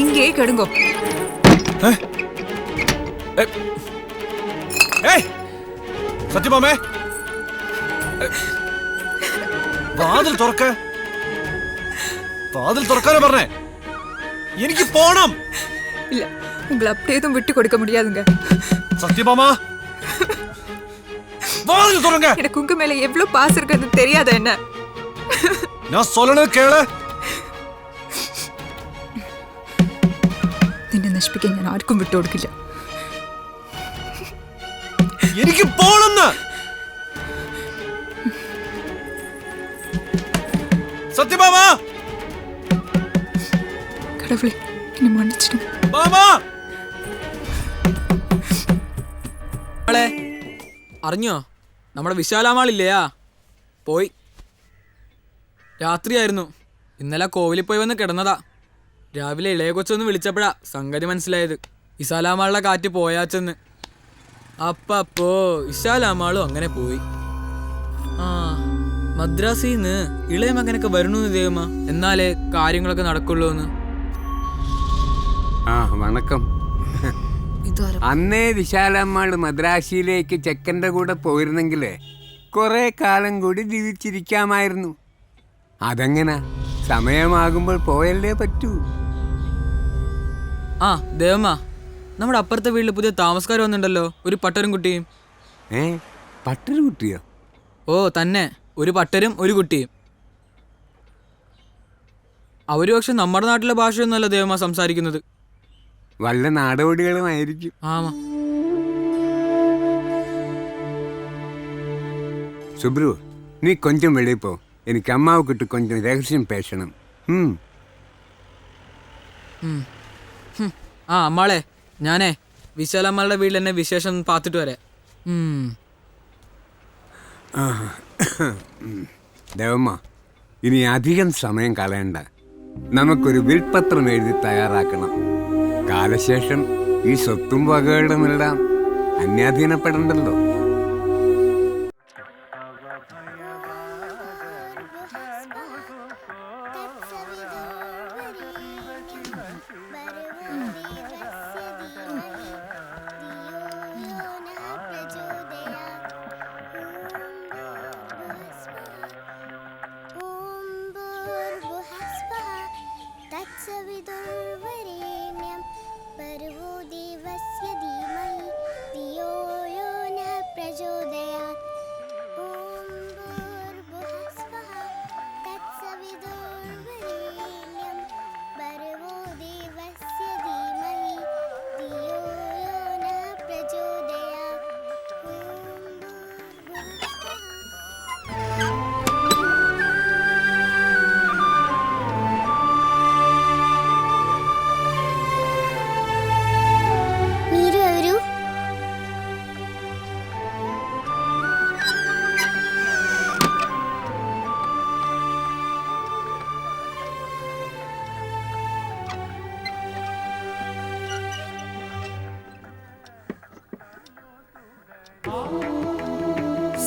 ഇങ്ങേ കെടുങ്ങോ. സത്യമാമേ, വാതിൽ തുറക്ക്. വാതിൽ തുറക്കാനോ പറഞ്ഞേ? എനിക്ക് പോണം. இல்ல, உங்களை அப்படியே எதுவும் விட்டு கொடுக்க முடியாதுங்க. சத்யபாமா, வாதில் திறங்க. எனக்கு உங்க மேல எவ்வளவு பாசம் இருக்குன்னு தெரியாத என்ன? நான் சொல்லணும் கேளு. നിന്നെ നശിപ്പിക്കാൻ ഞാൻ ആർക്കും വിട്ടു കൊടുക്കില്ല. എനിക്ക് പോണെന്ന്. സത്യഭാമ, കടവുളെ എന്നെ മன்னிச்சிடுங்க. മാമാ, അറിഞ്ഞോ നമ്മുടെ വിശാലാമാളില്ലയാ പോയി. രാത്രിയായിരുന്നു. ഇന്നലെ കോവിലിൽ പോയി വന്ന് കിടന്നതാ. രാവിലെ ഇളയ കൊച്ചൊന്ന് വിളിച്ചപ്പോഴാ സംഗതി മനസ്സിലായത്. വിശാലാമാളുടെ കാറ്റ് പോയാച്ചെന്ന്. അപ്പോ വിശാലാമാളും അങ്ങനെ പോയി. ആ, മദ്രാസിന്ന് ഇളയ മകനൊക്കെ വരണു ദേവമ്മ, എന്നാലേ കാര്യങ്ങളൊക്കെ നടക്കുള്ളൂ എന്ന്. വണക്കം. അന്നേ വിശാലമ്മാള് മദ്രാശിയിലേക്ക് ചെക്കൻ്റെ കൂടെ പോയിരുന്നെങ്കിലേ കുറെ കാലം കൂടി ജീവിച്ചിരിക്കാമായിരുന്നു. അതെങ്ങനെ സമയമാകുമ്പോൾ പോയല്ലേ പറ്റൂ. ആ ദേവമ്മ, നമ്മുടെ അപ്പുറത്തെ വീട്ടിൽ പുതിയ താമസക്കാർ വന്നിട്ടുണ്ടല്ലോ, ഒരു പട്ടരും കുട്ടിയും. പട്ടരു കുട്ടിയോ? ഓ തന്നെ, ഒരു പട്ടരും ഒരു കുട്ടിയും. അവര് പക്ഷെ നമ്മുടെ നാട്ടിലെ ഭാഷയൊന്നുമല്ല ദേവമ്മ സംസാരിക്കുന്നത്. വല്ല നാടോടികളുമായിരിക്കും. ആമാ. സുബ്രു, നീ കൊഞ്ചം വെളിയിൽ പോ. എനിക്ക് അമ്മാവക്കിട്ട് കൊഞ്ചം രഹസ്യം പേശണം. ആ അമ്മാളെ, ഞാനേ വിശാലമ്മളുടെ വീട്ടിൽ എന്നെ വിശേഷം പാത്തിട്ട് വരാം. ദേവമ്മ, ഇനി അധികം സമയം കളയണ്ട. നമുക്കൊരു വിൽപത്രം എഴുതി തയ്യാറാക്കണം. കാലശേഷം ഈ സ്വത്തും വകകളുമെല്ലാം അന്യാധീനപ്പെടണ്ടല്ലോ.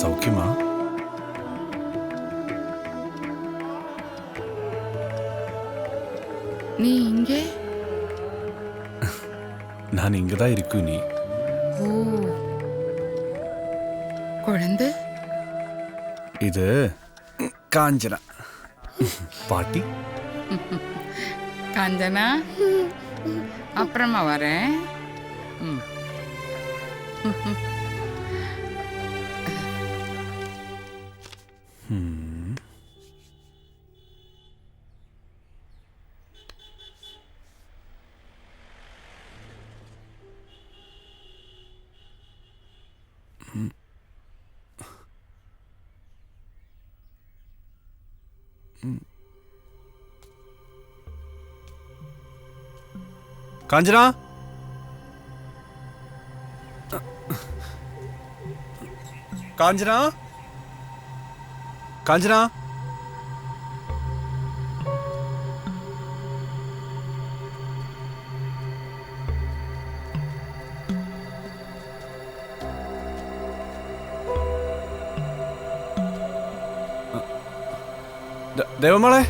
சௌக்கியமா? நீ இங்கே? நான் இங்கதான் இருக்கு. நீ ஓ, குழந்தை? இது காஞ்சனா பாட்டி. காஞ்சனா, அப்புறமா வரேன். காஞ்சனா, காஞ்சனா, காஞ்சனா, ദേവമോളെ,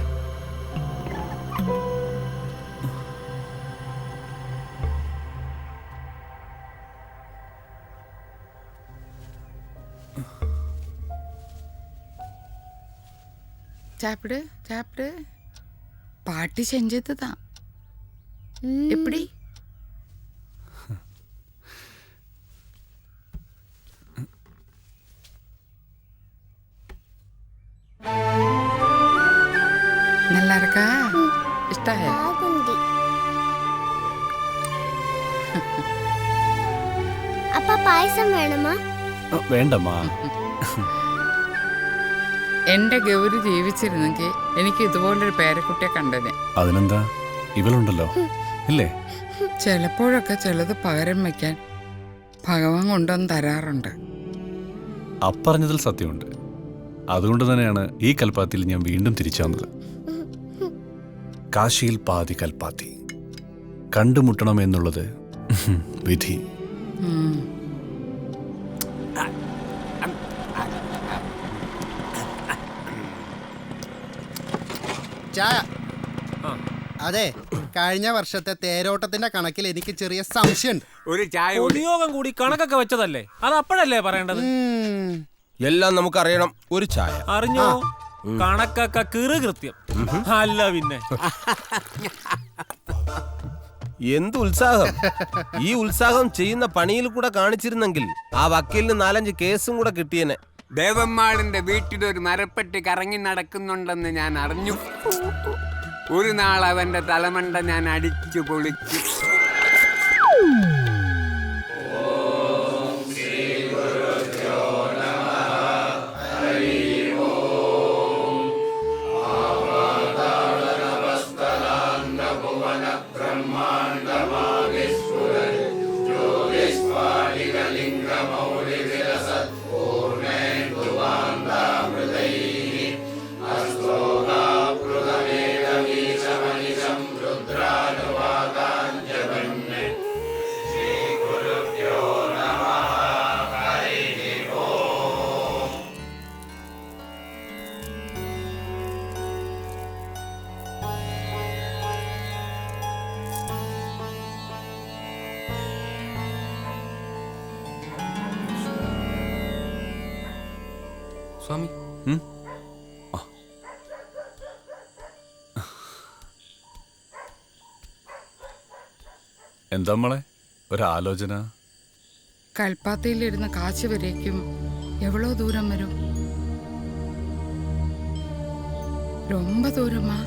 சாப்பிடு சாப்பிடு. பாட்டி செஞ்சது தான். எப்படி? நல்லா இருக்கா? இஷ்டாய? బాగుంది. అప్ప పాయసం వేణమా? വേണ്ടമ്മാ. എന്റെ ഗൗരി ജീവിച്ചിരുന്നെങ്കിൽ എനിക്ക് ഇതുപോലൊരു പേരക്കുട്ടിയെ കണ്ടനെ. അതിനെന്താ, ഇവളുണ്ടല്ലോ ഇല്ലേ? ചിലപ്പോഴൊക്കെ ചിലത് പകരം വയ്ക്കാൻ ഭഗവാൻ കൊണ്ടുവന്ന് തരാറുണ്ട്. അപ്പറഞ്ഞതിൽ സത്യമുണ്ട്. അതുകൊണ്ട് തന്നെയാണ് ഈ കൽപ്പാത്തിയിൽ ഞാൻ വീണ്ടും തിരിച്ചു വന്നത്. കാശിയിൽ പാതി കൽപ്പാത്തി കണ്ടുമുട്ടണം എന്നുള്ളത് വിധി. ഉം. ചായ. അതെ, കഴിഞ്ഞ വർഷത്തെ തേരോട്ടത്തിന്റെ കണക്കിൽ എനിക്ക് ചെറിയ സംശയമുണ്ട്. ഒരു ചായ കൂടി. പൊതുയോഗം കൂടി കണക്കൊക്കെ വെച്ചതല്ലേ, അത് അപ്പോഴല്ലേ പറയേണ്ടത്? എല്ലാം നമുക്കറിയണം. ഒരു ചായ അറിഞ്ഞോ? കണക്കൊക്കെ കൃത്യം. അല്ല പിന്നെ എന്ത് ഉത്സാഹം! ഈ ഉത്സാഹം ചെയ്യുന്ന പണിയിൽ കൂടെ കാണിച്ചിരുന്നെങ്കിൽ ആ വക്കീലിന് 4-5 കേസും കൂടെ കിട്ടിയേനെ. ദേവമ്മാളിന്റെ വീട്ടിലൊരു മരപ്പെട്ടി കറങ്ങി നടക്കുന്നുണ്ടെന്ന് ഞാൻ അറിഞ്ഞു. ഒരു നാൾ അവന്റെ തലമണ്ട ഞാൻ അടിച്ചു പൊളിച്ചു. സ്വാമി, എന്താ മോളെ ഒരാലോചന? കൽപ്പാത്തിയിലിരുന്ന് കാശ് വരേക്കും എവ്വളോ ദൂരം വരും? ரொம்ப ദൂരമാ.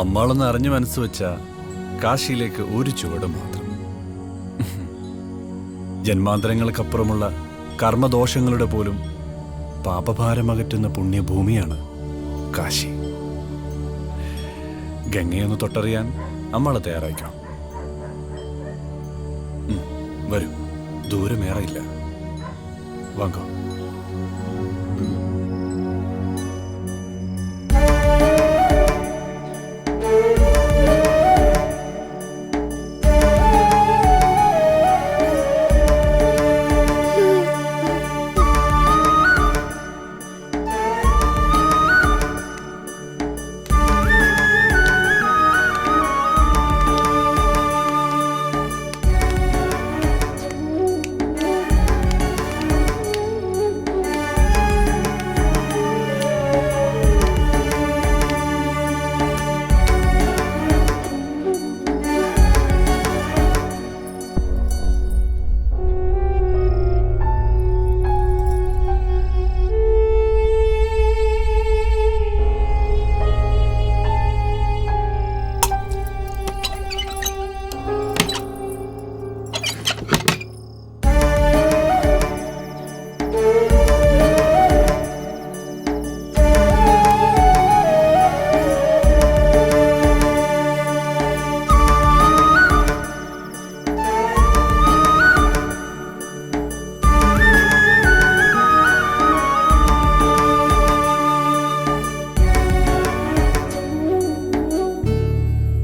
അമ്മാളൊന്ന് അറിഞ്ഞു മനസ്സ് വെച്ച കാശിയിലേക്ക് ഒരു ചുവട് മാത്രം. ജന്മാന്തരങ്ങൾക്കപ്പുറമുള്ള കർമ്മദോഷങ്ങളുടെ പോലും പാപഭാരമകറ്റുന്ന പുണ്യഭൂമിയാണ് കാശി. ഗംഗയൊന്ന് തൊട്ടറിയാൻ അമ്മളെ തയ്യാറായിക്കണം. വരൂ, ദൂരമേറെയില്ല. വാങ്ങോ.